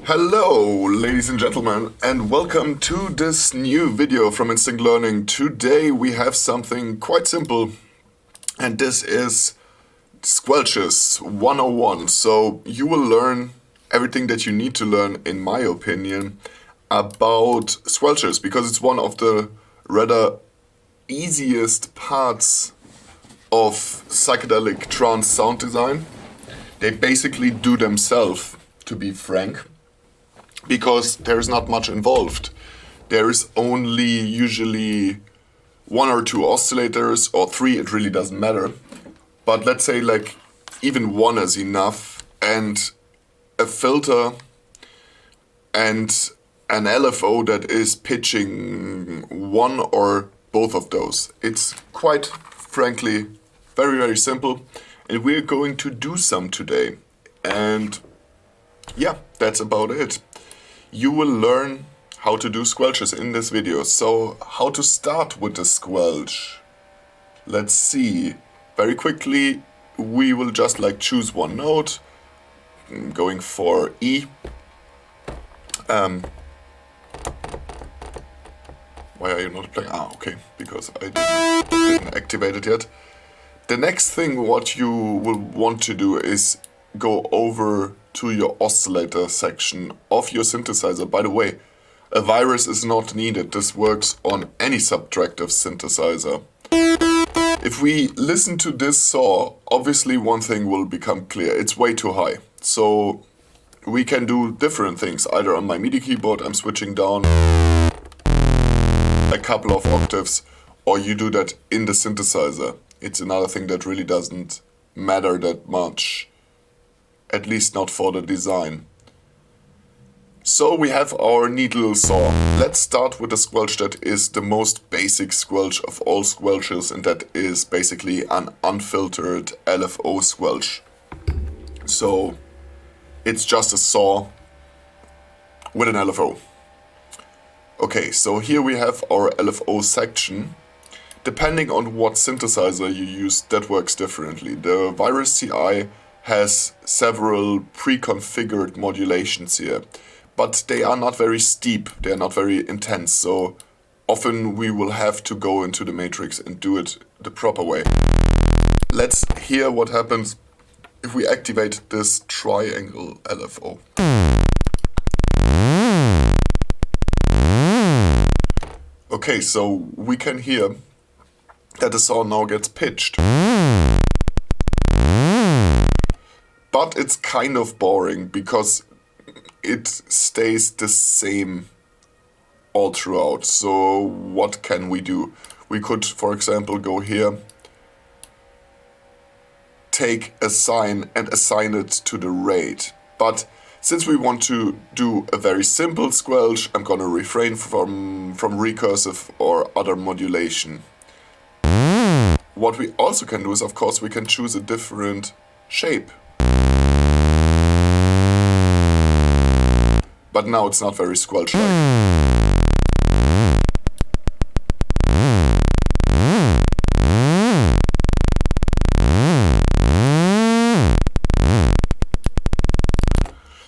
Hello, ladies and gentlemen, and welcome to this new video from Instinct Learning. Today we have something quite simple, and this is Squelches 101. So you will learn everything that you need to learn, in my opinion, about Squelches, because it's one of the rather easiest parts of psychedelic trance sound design. They basically do themselves, to be frank, because there is not much involved. There is only usually one or two oscillators, or three, it really doesn't matter. But let's say like even one is enough, and a filter and an LFO that is pitching one or both of those. It's quite frankly very, very simple, and we're going to do some today. And yeah, that's about it. You will learn how to do squelches in this video. So how to start with the squelch? Let's see. Very quickly, we will just like choose one note. I'm going for E. Why are you not playing? Ah, okay, because I didn't activate it yet. The next thing what you will want to do is go over to your oscillator section of your synthesizer. By the way, a virus is not needed. This works on any subtractive synthesizer. If we listen to this saw, obviously one thing will become clear. It's way too high. So we can do different things. Either on my MIDI keyboard I'm switching down a couple of octaves, or you do that in the synthesizer. It's another thing that really doesn't matter that much. At least not for the design. So we have our neat little saw. Let's start with the squelch that is the most basic squelch of all squelches, and that is basically an unfiltered LFO squelch. So it's just a saw with an LFO. Okay, so here we have our LFO section. Depending on what synthesizer you use, that works differently. The Virus CI has several pre-configured modulations here, but they are not very steep, they are not very intense, so often we will have to go into the matrix and do it the proper way. Let's hear what happens if we activate this triangle LFO. Okay, so we can hear that the saw now gets pitched. But it's kind of boring because it stays the same all throughout. So what can we do? We could, for example, go here, take a sine and assign it to the rate. But since we want to do a very simple squelch, I'm gonna refrain from recursive or other modulation. What we also can do is, of course, we can choose a different shape. But now it's not very squelch-like.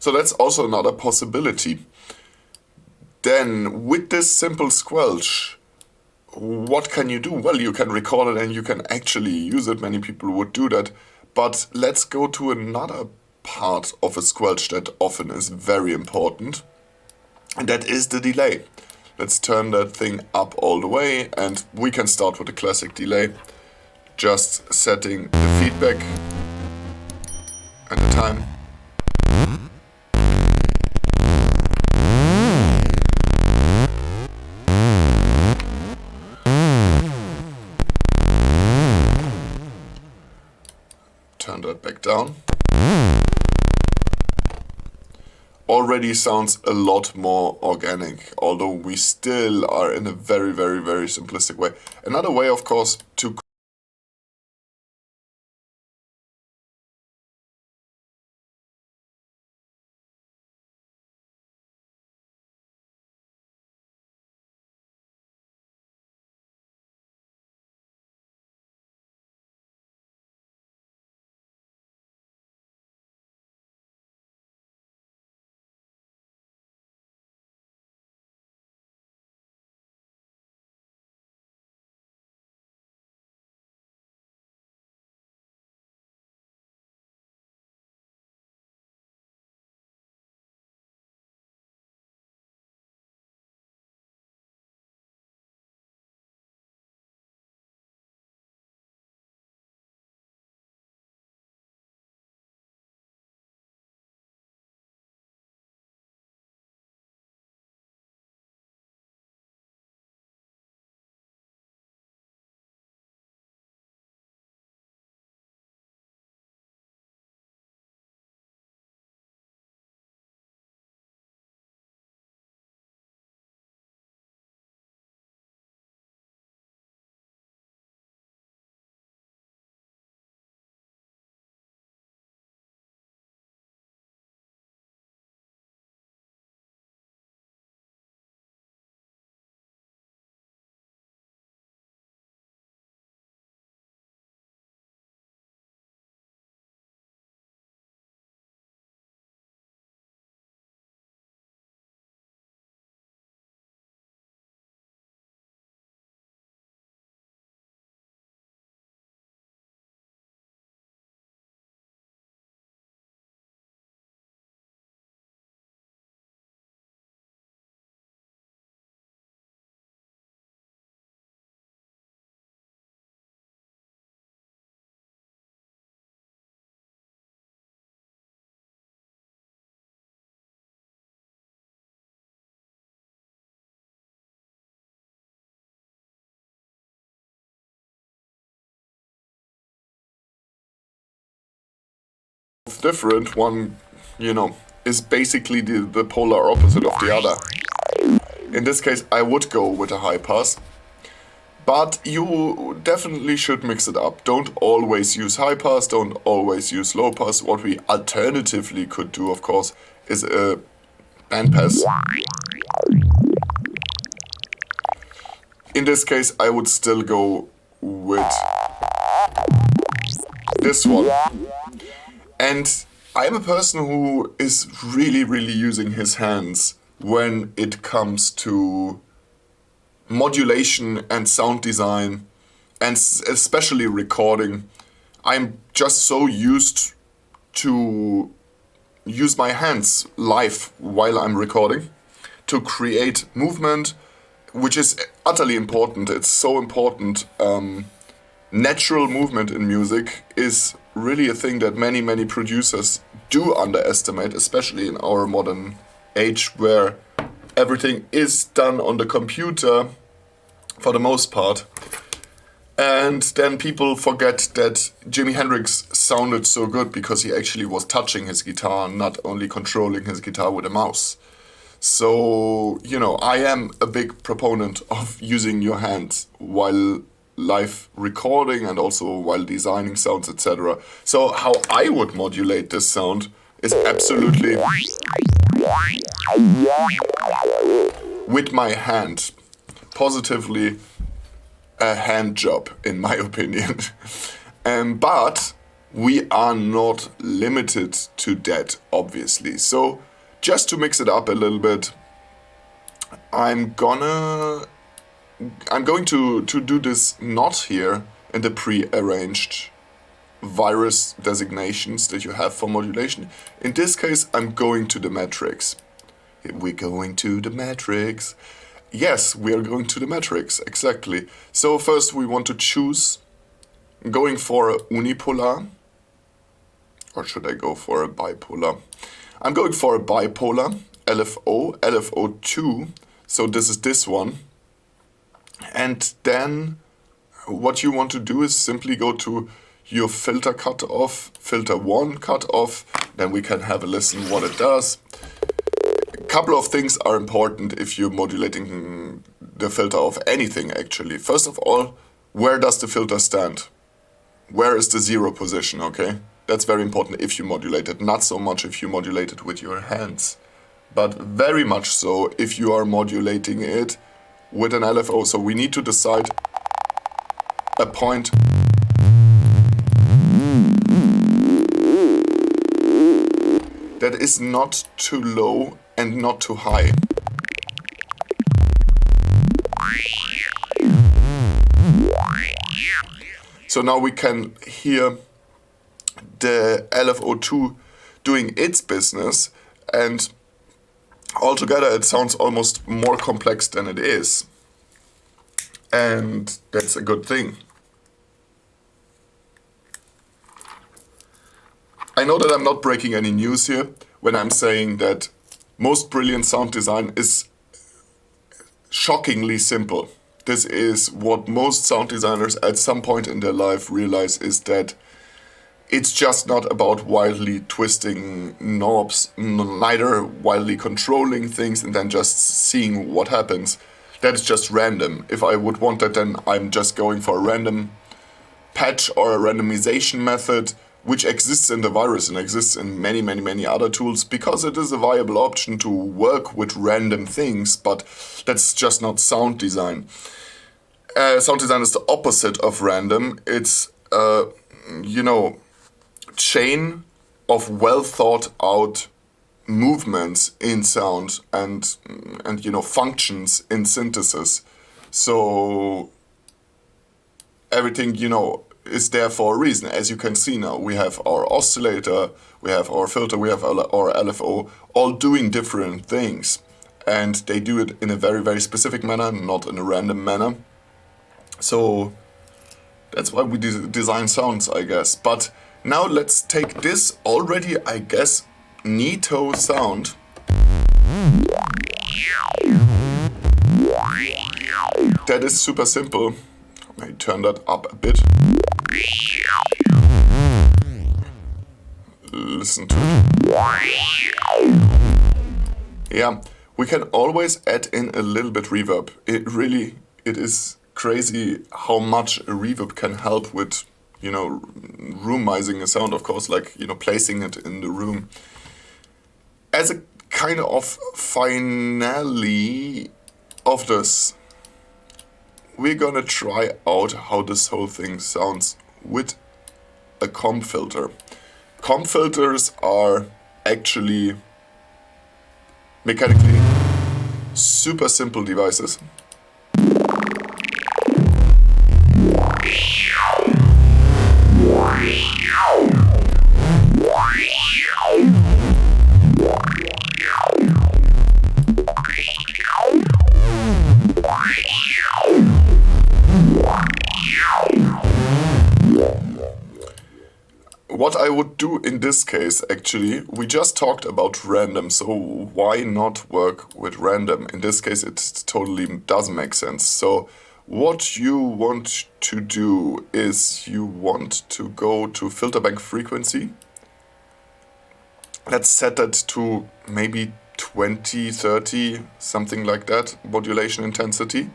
So that's also another possibility. Then, with this simple squelch, what can you do? Well, you can record it and you can actually use it. Many people would do that. But let's go to another part of a squelch that often is very important, and that is the delay. Let's turn that thing up all the way, and we can start with the classic delay, just setting the feedback and the time. Turn that back down. Already sounds a lot more organic, although we still are in a very, very, very simplistic way. Another way, of course, to different. One, you know, is basically the polar opposite of the other. In this case, I would go with a high pass. But you definitely should mix it up. Don't always use high pass, don't always use low pass. What we alternatively could do, of course, is a band pass. In this case, I would still go with this one. And I'm a person who is really using his hands when it comes to modulation and sound design, and especially recording. I'm just so used to use my hands live while I'm recording to create movement, which is utterly important. It's so important. Natural movement in music is really a thing that many producers do underestimate, especially in our modern age where everything is done on the computer for the most part. And then people forget that Jimi Hendrix sounded so good because he actually was touching his guitar, not only controlling his guitar with a mouse. So, you know, I am a big proponent of using your hands while live recording and also while designing sounds, etc. So how I would modulate this sound is absolutely with my hand. Positively a hand job, in my opinion. But we are not limited to that, obviously. So just to mix it up a little bit, I'm going to do this not here in the pre-arranged virus designations that you have for modulation. In this case, I'm going to the matrix. We're going to the matrix. Yes, we are going to the matrix, exactly. So first we want to choose, going for a unipolar, or should I go for a bipolar? I'm going for a bipolar, LFO, LFO2, so this is this one. And then what you want to do is simply go to your filter cutoff, filter 1 cutoff, then we can have a listen what it does. Couple of things are important if you're modulating the filter of anything actually. First of all, where does the filter stand? Where is the zero position, okay? That's very important if you modulate it, not so much if you modulate it with your hands, but very much so if you are modulating it with an LFO. So we need to decide a point that is not too low and not too high. So now we can hear the LFO2 doing its business, and altogether it sounds almost more complex than it is. And that's a good thing. I know that I'm not breaking any news here when I'm saying that most brilliant sound design is shockingly simple. This is what most sound designers at some point in their life realize, is that it's just not about wildly twisting knobs, neither wildly controlling things and then just seeing what happens. That is just random. If I would want that, then I'm just going for a random patch or a randomization method, which exists in the virus and exists in many other tools, because it is a viable option to work with random things, but that's just not sound design. Sound design is the opposite of random. It's, chain of well thought out movements in sound and functions in synthesis. So everything, is there for a reason. As you can see now, we have our oscillator, we have our filter, we have our LFO, all doing different things. And they do it in a very specific manner, not in a random manner. So that's why we design sounds, I guess. But now let's take this already, I guess, neato sound. That is super simple. I turn that up a bit. listen to it. Yeah, we can always add in a little bit reverb. It is crazy how much a reverb can help with, you know, roomizing a sound, of course, like, you know, placing it in the room. As a kind of finale of this, we're gonna try out how this whole thing sounds with a comb filter. Comb filters are actually mechanically super simple devices. What I would do in this case, actually, we just talked about random, so why not work with random? In this case, it totally doesn't make sense. So what you want to do is you want to go to filter bank frequency. Let's set that to maybe 20, 30, something like that, modulation intensity.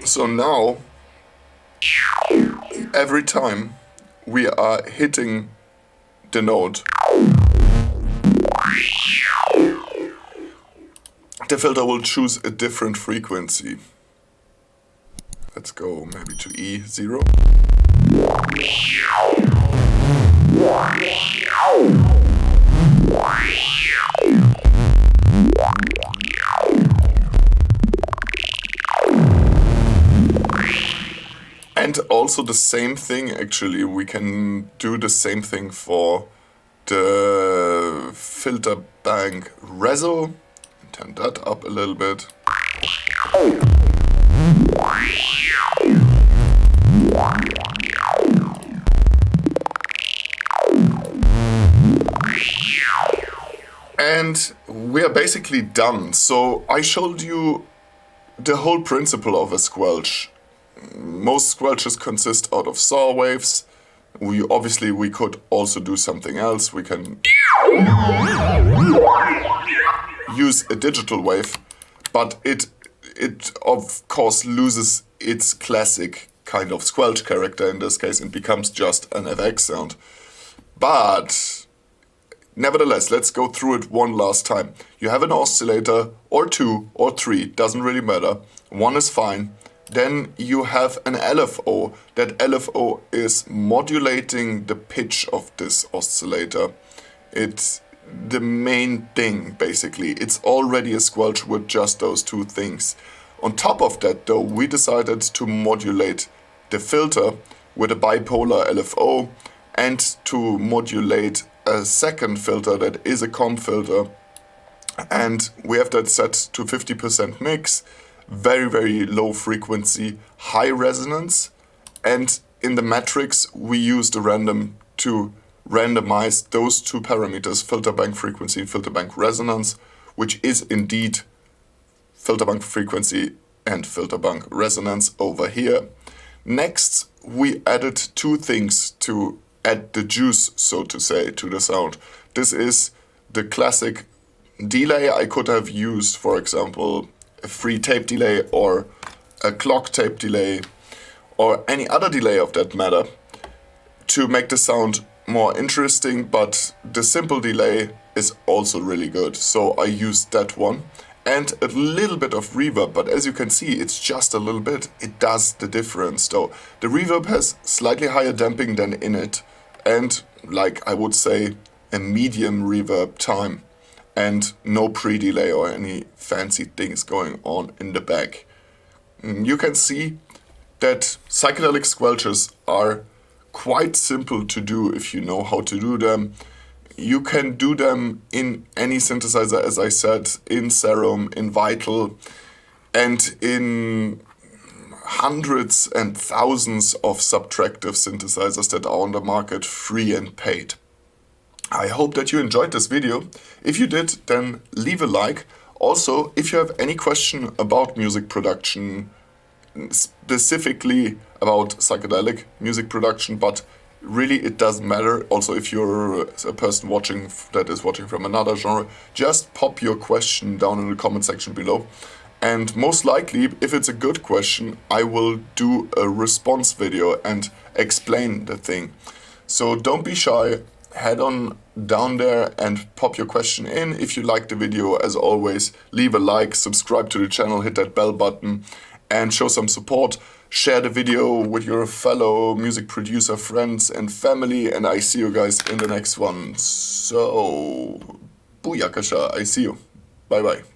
So now, every time we are hitting the note, the filter will choose a different frequency. Let's go maybe to E0. And also the same thing, actually, we can do the same thing for the filter bank reso. Turn that up a little bit. And we are basically done. So I showed you the whole principle of a squelch. Most squelches consist out of saw waves. We could also do something else. We can use a digital wave, but it of course loses its classic kind of squelch character in this case and becomes just an FX sound. But nevertheless, let's go through it one last time. You have an oscillator, or two, or three, doesn't really matter. One is fine. Then you have an LFO. That LFO is modulating the pitch of this oscillator. It's the main thing, basically. It's already a squelch with just those two things. On top of that, though, we decided to modulate the filter with a bipolar LFO and to modulate a second filter that is a comb filter. And we have that set to 50% mix. Very, very low frequency, high resonance, and in the matrix we use the random to randomize those two parameters, filter bank frequency and filter bank resonance, which is indeed filter bank frequency and filter bank resonance over here. Next, we added two things to add the juice, so to say, to the sound. This is the classic delay. I could have used, for example, a free tape delay or a clock tape delay or any other delay of that matter to make the sound more interesting, but the simple delay is also really good. So I used that one and a little bit of reverb, but as you can see, it's just a little bit. It does the difference though. The reverb has slightly higher damping than in it and, like I would say, a medium reverb time. And no pre-delay or any fancy things going on in the back. You can see that psychedelic squelches are quite simple to do if you know how to do them. You can do them in any synthesizer, as I said, in Serum, in Vital, and in hundreds and thousands of subtractive synthesizers that are on the market, free and paid. I hope that you enjoyed this video. If you did, then leave a like. Also, if you have any question about music production, specifically about psychedelic music production, but really it doesn't matter. Also, if you're a person that is watching from another genre, just pop your question down in the comment section below. And most likely, if it's a good question, I will do a response video and explain the thing. So don't be shy, head on down there and pop your question in. If you like the video, as always, leave a like, subscribe to the channel, hit that bell button and show some support. Share the video with your fellow music producer friends and family, and I see you guys in the next one. So, booyakasha, I see you. Bye bye.